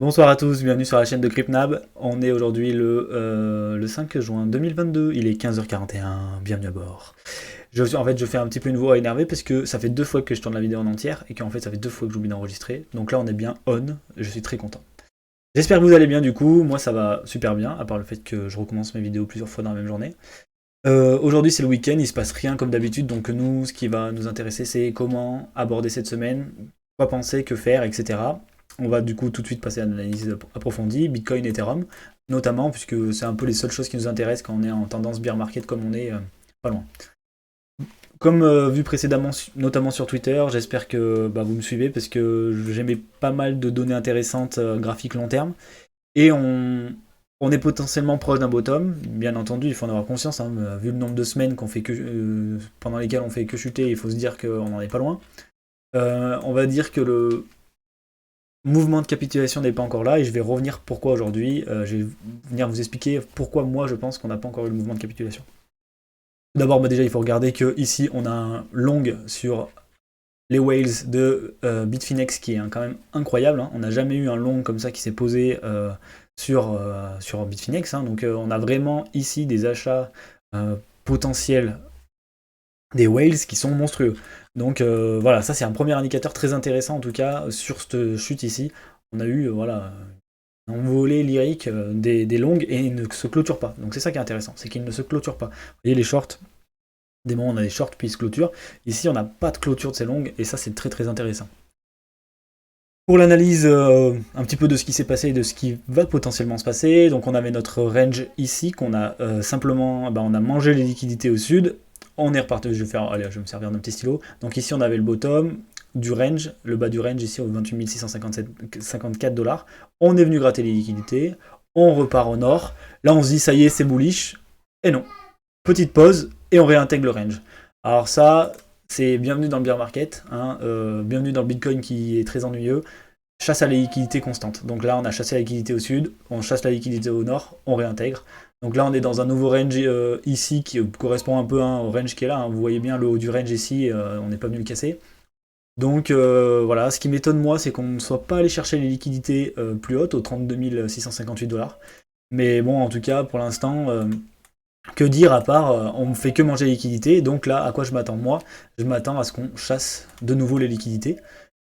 Bonsoir à tous, bienvenue sur la chaîne de CryptNab. On est aujourd'hui le 5 juin 2022, il est 15h41, bienvenue à bord. En fait, je fais un petit peu une voix énervée parce que ça fait deux fois que je tourne la vidéo en entière et qu'en fait ça fait deux fois que j'oublie d'enregistrer. Donc là on est bien on, je suis très content. J'espère que vous allez bien du coup, moi ça va super bien, à part le fait que je recommence mes vidéos plusieurs fois dans la même journée. Aujourd'hui c'est le week-end, il se passe rien comme d'habitude, donc nous ce qui va nous intéresser c'est comment aborder cette semaine, quoi penser, que faire, etc. On va du coup tout de suite passer à l'analyse approfondie, Bitcoin, Ethereum, notamment puisque c'est un peu les seules choses qui nous intéressent quand on est en tendance bear market comme on est pas loin. Comme vu précédemment, notamment sur Twitter, j'espère que vous me suivez parce que j'aimais pas mal de données intéressantes graphiques long terme. Et on est potentiellement proche d'un bottom, bien entendu, il faut en avoir conscience, hein, vu le nombre de semaines pendant lesquelles on fait que chuter, il faut se dire qu'on n'en est pas loin. On va dire que le mouvement de capitulation n'est pas encore là, et je vais revenir pourquoi aujourd'hui, je vais venir vous expliquer pourquoi moi je pense qu'on n'a pas encore eu le mouvement de capitulation. Tout d'abord, déjà il faut regarder que ici on a un long sur les whales de Bitfinex qui est quand même incroyable, hein. On n'a jamais eu un long comme ça qui s'est posé sur Bitfinex, hein. Donc on a vraiment ici des achats potentiels des whales qui sont monstrueux. Donc voilà, ça c'est un premier indicateur très intéressant en tout cas sur cette chute ici. On a eu voilà, un envolée lyrique des longues et ils ne se clôturent pas. Donc c'est ça qui est intéressant, c'est qu'ils ne se clôturent pas. Vous voyez les shorts, des moments où on a des shorts puis ils se clôturent. Ici on n'a pas de clôture de ces longues et ça c'est très très intéressant. Pour l'analyse un petit peu de ce qui s'est passé et de ce qui va potentiellement se passer, donc on avait notre range ici qu'on a simplement, on a mangé les liquidités au sud, on est reparti, allez, je vais me servir d'un petit stylo, donc ici on avait le bottom du range, le bas du range ici au 28 654 $, on est venu gratter les liquidités, on repart au nord, là on se dit ça y est c'est bullish, et non, petite pause et on réintègre le range. Alors ça, c'est bienvenue dans le bear market, hein, bienvenue dans le Bitcoin qui est très ennuyeux. Chasse à la liquidité constante. Donc là, on a chassé la liquidité au sud, on chasse la liquidité au nord, on réintègre. Donc là, on est dans un nouveau range ici qui correspond un peu au range qui est là, hein. Vous voyez bien le haut du range ici, on n'est pas venu le casser. Donc voilà, ce qui m'étonne moi, c'est qu'on ne soit pas allé chercher les liquidités plus hautes, aux 32 658 $. Mais bon, en tout cas, pour l'instant, que dire à part on ne fait que manger les liquidités. Donc là, à quoi je m'attends moi? Je m'attends à ce qu'on chasse de nouveau les liquidités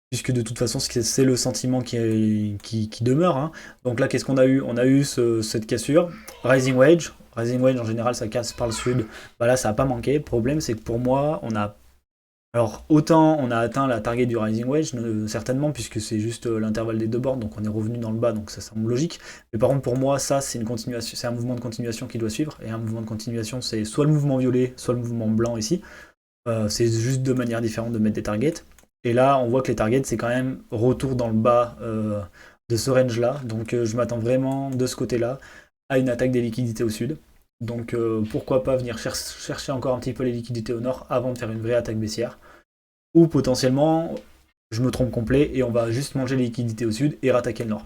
puisque de toute façon c'est le sentiment qui demeure, hein. Donc là qu'est-ce qu'on a eu? On a eu cette cassure, Rising Wedge en général ça casse par le sud, là ça n'a pas manqué, le problème c'est que pour moi on a... Alors autant on a atteint la target du Rising Wedge, certainement, puisque c'est juste l'intervalle des deux bornes, donc on est revenu dans le bas, donc ça semble logique. Mais par contre pour moi ça c'est une continuation, c'est un mouvement de continuation qui doit suivre, et un mouvement de continuation c'est soit le mouvement violet, soit le mouvement blanc ici. C'est juste deux manières différentes de mettre des targets. Et là, on voit que les targets, c'est quand même retour dans le bas de ce range-là. Donc je m'attends vraiment de ce côté-là à une attaque des liquidités au sud. Donc pourquoi pas venir chercher encore un petit peu les liquidités au nord avant de faire une vraie attaque baissière. Ou potentiellement, je me trompe complet et on va juste manger les liquidités au sud et rattaquer le nord.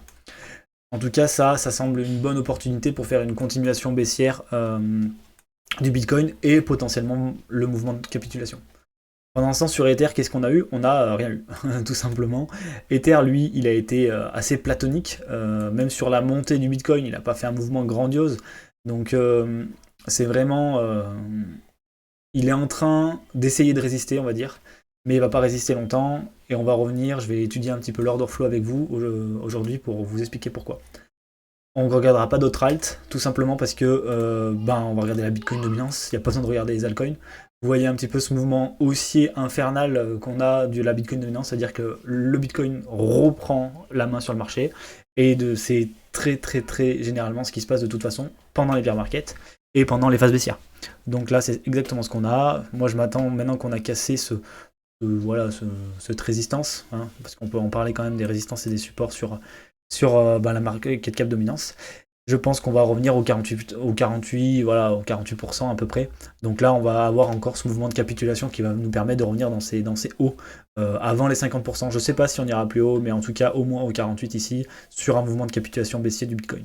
En tout cas, ça semble une bonne opportunité pour faire une continuation baissière du Bitcoin et potentiellement le mouvement de capitulation. Pendant ce temps, sur Ether, qu'est-ce qu'on a eu? On n'a rien eu, tout simplement. Ether, lui, il a été assez platonique. Même sur la montée du Bitcoin, il n'a pas fait un mouvement grandiose. Donc, c'est vraiment... il est en train d'essayer de résister, on va dire. Mais il ne va pas résister longtemps. Et on va revenir, je vais étudier un petit peu l'order flow avec vous aujourd'hui pour vous expliquer pourquoi. On ne regardera pas d'autres alt, tout simplement parce que on va regarder la Bitcoin dominance, il n'y a pas besoin de regarder les altcoins. Vous voyez un petit peu ce mouvement haussier infernal qu'on a de la Bitcoin dominance, c'est-à-dire que le Bitcoin reprend la main sur le marché, et c'est très très très généralement ce qui se passe de toute façon pendant les bear markets et pendant les phases baissières. Donc là c'est exactement ce qu'on a. Moi je m'attends maintenant qu'on a cassé voilà, cette résistance, hein, parce qu'on peut en parler quand même des résistances et des supports sur la market cap dominance. Je pense qu'on va revenir au 48, voilà, au 48% à peu près. Donc là, on va avoir encore ce mouvement de capitulation qui va nous permettre de revenir dans ces hauts avant les 50%. Je ne sais pas si on ira plus haut, mais en tout cas au moins au 48 ici, sur un mouvement de capitulation baissier du Bitcoin.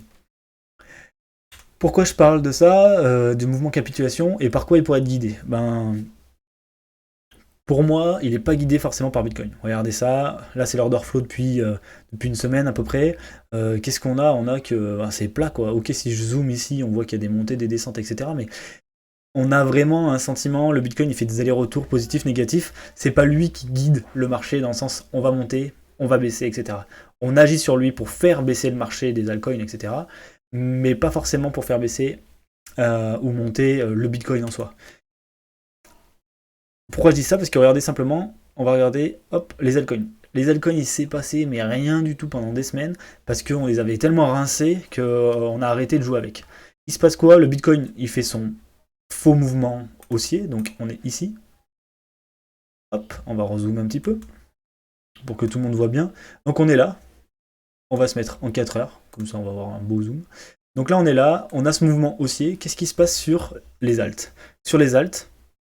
Pourquoi je parle de ça, du mouvement capitulation, et par quoi il pourrait être guidé? Pour moi, il n'est pas guidé forcément par Bitcoin. Regardez ça, là c'est l'order flow depuis une semaine à peu près. Qu'est-ce qu'on a? On a que c'est plat quoi. Ok, si je zoome ici, on voit qu'il y a des montées, des descentes, etc. Mais on a vraiment un sentiment, le Bitcoin il fait des allers-retours positifs, négatifs. C'est pas lui qui guide le marché dans le sens on va monter, on va baisser, etc. On agit sur lui pour faire baisser le marché des altcoins, etc. Mais pas forcément pour faire baisser ou monter le Bitcoin en soi. Pourquoi je dis ça? Parce que regardez simplement, on va regarder, hop, les altcoins. Les altcoins, il s'est passé, mais rien du tout pendant des semaines, parce qu'on les avait tellement rincés qu'on a arrêté de jouer avec. Il se passe quoi? Le Bitcoin, il fait son faux mouvement haussier, donc on est ici. Hop, on va rezoomer un petit peu, pour que tout le monde voit bien. Donc on est là, on va se mettre en 4 heures, comme ça on va avoir un beau zoom. Donc là on est là, on a ce mouvement haussier. Qu'est-ce qui se passe sur les alts? Sur les alts,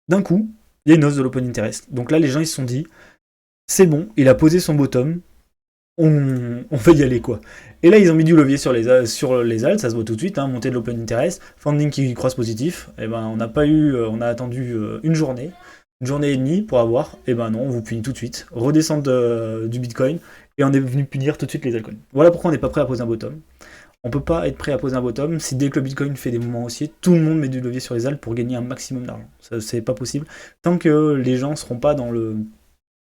d'un coup, il y a une hausse de l'open interest. Donc là les gens ils se sont dit, c'est bon, il a posé son bottom, on va y aller quoi. Et là ils ont mis du levier sur les alts, ça se voit tout de suite, hein, montée de l'open interest, funding qui croise positif, et ben on n'a pas eu, on a attendu une journée et demie pour avoir, et ben non, on vous punit tout de suite, redescendre du Bitcoin, et on est venu punir tout de suite les altcoins. Voilà pourquoi on n'est pas prêt à poser un bottom. On peut pas être prêt à poser un bottom si dès que le Bitcoin fait des mouvements haussiers, tout le monde met du levier sur les alts pour gagner un maximum d'argent. Ça c'est pas possible. Tant que les gens seront pas dans le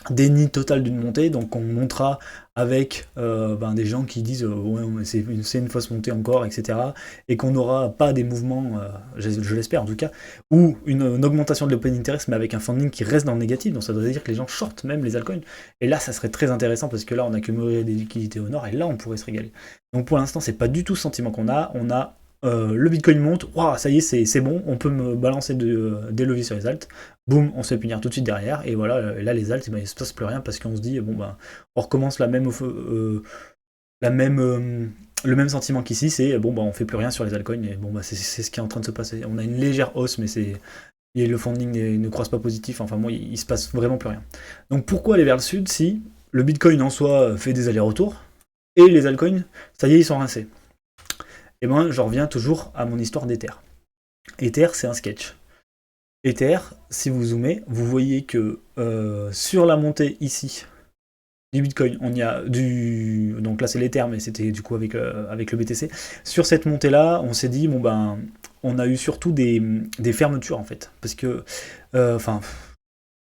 déni total d'une montée, donc on montera avec des gens qui disent ouais c'est une fausse montée encore, etc. Et qu'on n'aura pas des mouvements, je l'espère en tout cas, ou une augmentation de l'open interest mais avec un funding qui reste dans le négatif, donc ça doit dire que les gens shortent même les altcoins. Et là ça serait très intéressant parce que là on accumulerait des liquidités au nord et là on pourrait se régaler. Donc pour l'instant c'est pas du tout ce sentiment qu'on a, on a le Bitcoin monte, waouh, ça y est, c'est bon, on peut me balancer des leviers sur les alts. Boum, on se fait punir tout de suite derrière. Et voilà, et là les alts, ben, il se passe plus rien parce qu'on se dit, bon ben, on recommence le même sentiment qu'ici, c'est bon ben, on fait plus rien sur les altcoins. Et bon ben, c'est ce qui est en train de se passer. On a une légère hausse, mais et le funding ne croise pas positif. Enfin moi, il se passe vraiment plus rien. Donc pourquoi aller vers le sud si le Bitcoin en soi fait des allers-retours et les altcoins, ça y est, ils sont rincés? Et ben, je reviens toujours à mon histoire d'Ether. Ether, c'est un sketch. Ether, si vous zoomez, vous voyez que sur la montée ici du Bitcoin, on y a du... Donc là c'est l'Ether, mais c'était du coup avec le BTC. Sur cette montée-là, on s'est dit, bon ben, on a eu surtout des fermetures en fait. Parce que, enfin,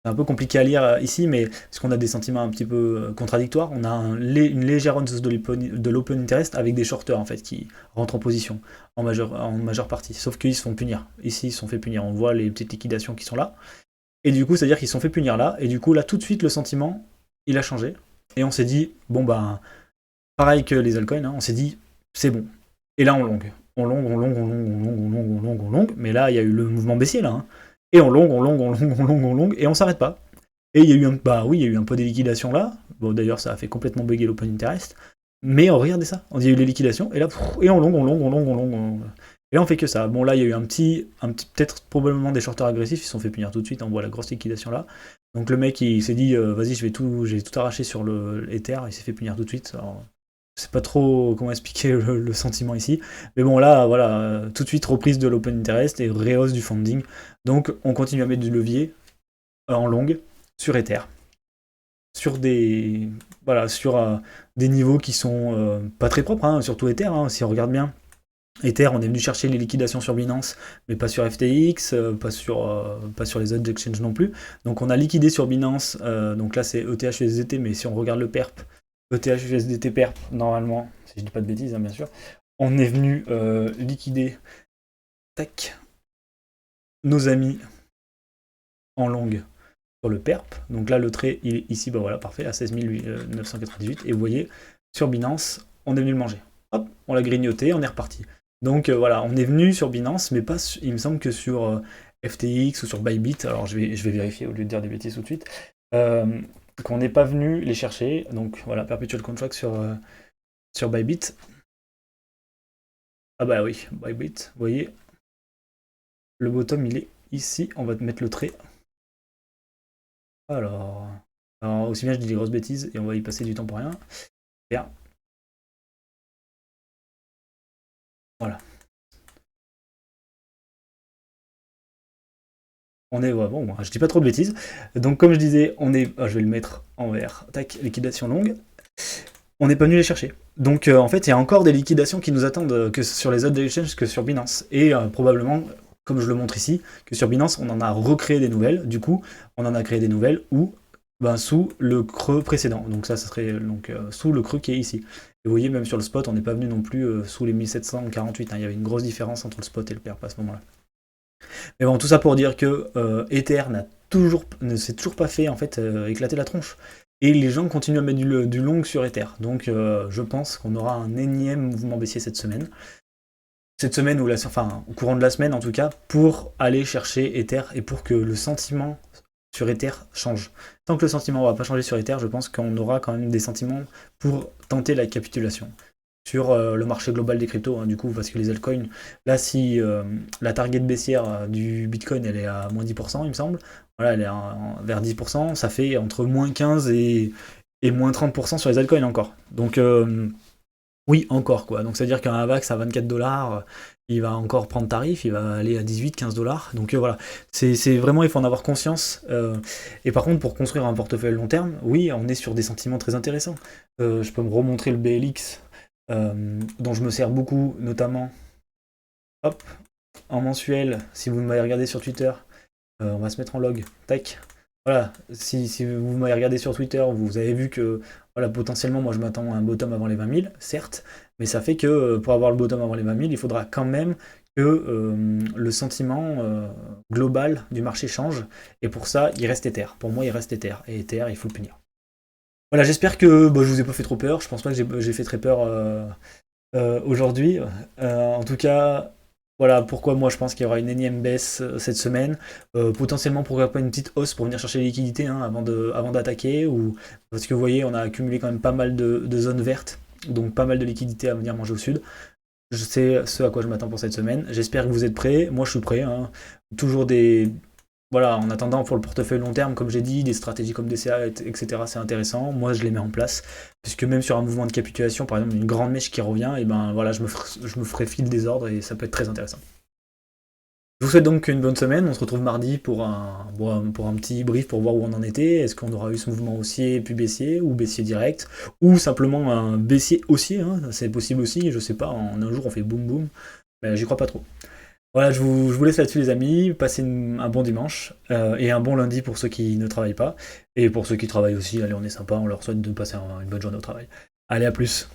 c'est un peu compliqué à lire ici, mais parce qu'on a des sentiments un petit peu contradictoires. On a une légère hausse de l'open interest avec des shorters en fait qui rentrent en position en majeure partie. Sauf qu'ils se font punir. Ici, ils se sont fait punir. On voit les petites liquidations qui sont là. Et du coup, c'est-à-dire qu'ils se sont fait punir là. Et du coup, là, tout de suite, le sentiment, il a changé. Et on s'est dit, bon bah, pareil que les altcoins, hein, on s'est dit, c'est bon. Et là, on longue. On longue, on longue, on longue, on longue, on longue, on longue, on longue. Mais là, il y a eu le mouvement baissier là. Hein. Et on longue, on longue, on longue, on longue, on longue, et on s'arrête pas. Et il y a eu il y a eu un peu des liquidations là. Bon, d'ailleurs, ça a fait complètement bugger l'open interest. Mais regardez ça, on dit il y a eu les liquidations, et là, et on longue, on longue, on longue, on longue, on longue. Et là, on fait que ça. Bon, là, il y a eu un petit peut-être probablement des shorters agressifs, ils se sont fait punir tout de suite, on voit la grosse liquidation là. Donc le mec, il s'est dit, vas-y, j'ai tout arraché sur le Ether, il s'est fait punir tout de suite. Alors, je sais pas trop comment expliquer le sentiment ici. Mais bon, là, voilà, tout de suite reprise de l'open interest et rehausse du funding. Donc, on continue à mettre du levier en longue sur Ether. Sur des niveaux qui sont pas très propres, hein, surtout Ether, hein, si on regarde bien. Ether, on est venu chercher les liquidations sur Binance, mais pas sur FTX, pas sur les autres exchanges non plus. Donc on a liquidé sur Binance, donc là c'est ETH-USDT, mais si on regarde le PERP, ETH-USDT PERP, normalement, si je dis pas de bêtises, hein, bien sûr, on est venu liquider tac, nos amis en longue sur le PERP. Donc là le trait il est ici, bah voilà, parfait, à 16 998, et vous voyez, sur Binance, on est venu le manger. Hop, on l'a grignoté, on est reparti. Donc voilà, on est venu sur Binance, mais pas, il me semble que sur FTX ou sur Bybit, alors je vais vérifier au lieu de dire des bêtises tout de suite, qu'on n'est pas venu les chercher. Donc voilà, Perpetual Contract sur Bybit. Ah bah oui, Bybit, vous voyez, le bottom il est ici, on va mettre le trait. Alors aussi bien je dis des grosses bêtises et on va y passer du temps pour rien. Bien. Voilà. On est, ouais, bon, moi, je dis pas trop de bêtises. Donc, comme je disais, on est, je vais le mettre en vert. Tac, liquidation longue. On n'est pas venu les chercher. Donc, en fait, il y a encore des liquidations qui nous attendent que sur les autres exchanges que sur Binance. Et probablement, comme je le montre ici, que sur Binance, on en a recréé des nouvelles. Du coup, on en a créé des nouvelles où, ben, sous le creux précédent. Donc, ça serait donc, sous le creux qui est ici. Et vous voyez, même sur le spot, on n'est pas venu non plus sous les 1748. Hein. Il y avait une grosse différence entre le spot et le perp à ce moment-là. Mais bon, tout ça pour dire que Ether ne s'est toujours pas fait en fait éclater la tronche. Et les gens continuent à mettre du long sur Ether. Donc je pense qu'on aura un énième mouvement baissier cette semaine. Cette semaine, enfin au courant de la semaine en tout cas, pour aller chercher Ether et pour que le sentiment sur Ether change. Tant que le sentiment ne va pas changer sur Ether, je pense qu'on aura quand même des sentiments pour tenter la capitulation sur le marché global des cryptos, hein, du coup, parce que les altcoins, là, si la target baissière du Bitcoin, elle est à moins 10%, il me semble, voilà, elle est vers 10%, ça fait entre moins 15 et moins 30% sur les altcoins encore. Donc, oui, encore, quoi. Donc, c'est-à-dire qu'un AVAX à 24 dollars, il va encore prendre tarif, il va aller à 18-15 dollars. Donc, voilà, c'est vraiment, il faut en avoir conscience. Et par contre, pour construire un portefeuille long terme, oui, on est sur des sentiments très intéressants. Je peux me remontrer le BLX dont je me sers beaucoup, notamment hop, en mensuel. Si vous m'avez regardé sur Twitter, on va se mettre en log. Tac. Voilà, si vous m'avez regardé sur Twitter, vous avez vu que voilà, potentiellement, moi je m'attends à un bottom avant les 20 000, certes, mais ça fait que pour avoir le bottom avant les 20 000, il faudra quand même que le sentiment global du marché change. Et pour ça, il reste Ether. Pour moi, il reste Ether. Et Ether, il faut le punir. Voilà, j'espère que je vous ai pas fait trop peur. Je pense pas que j'ai fait très peur aujourd'hui. En tout cas, voilà pourquoi moi je pense qu'il y aura une énième baisse cette semaine. Potentiellement, pourquoi pas une petite hausse pour venir chercher les liquidités hein, avant d'attaquer. Parce que vous voyez, on a accumulé quand même pas mal de zones vertes. Donc pas mal de liquidités à venir manger au sud. Je sais ce à quoi je m'attends pour cette semaine. J'espère que vous êtes prêts. Moi je suis prêt. Hein. Toujours des, voilà, en attendant, pour le portefeuille long terme, comme j'ai dit, des stratégies comme DCA, etc., c'est intéressant. Moi, je les mets en place. Puisque même sur un mouvement de capitulation, par exemple, une grande mèche qui revient, et ben voilà, je me ferai fil des ordres et ça peut être très intéressant. Je vous souhaite donc une bonne semaine. On se retrouve mardi pour un petit brief pour voir où on en était. Est-ce qu'on aura eu ce mouvement haussier puis baissier, ou baissier direct, ou simplement un baissier haussier, hein, c'est possible aussi, je sais pas, en un jour on fait boum boum, mais j'y crois pas trop. Voilà, je vous laisse là-dessus les amis, passez un bon dimanche et un bon lundi pour ceux qui ne travaillent pas. Et pour ceux qui travaillent aussi, allez on est sympa, on leur souhaite de passer une bonne journée au travail. Allez à plus.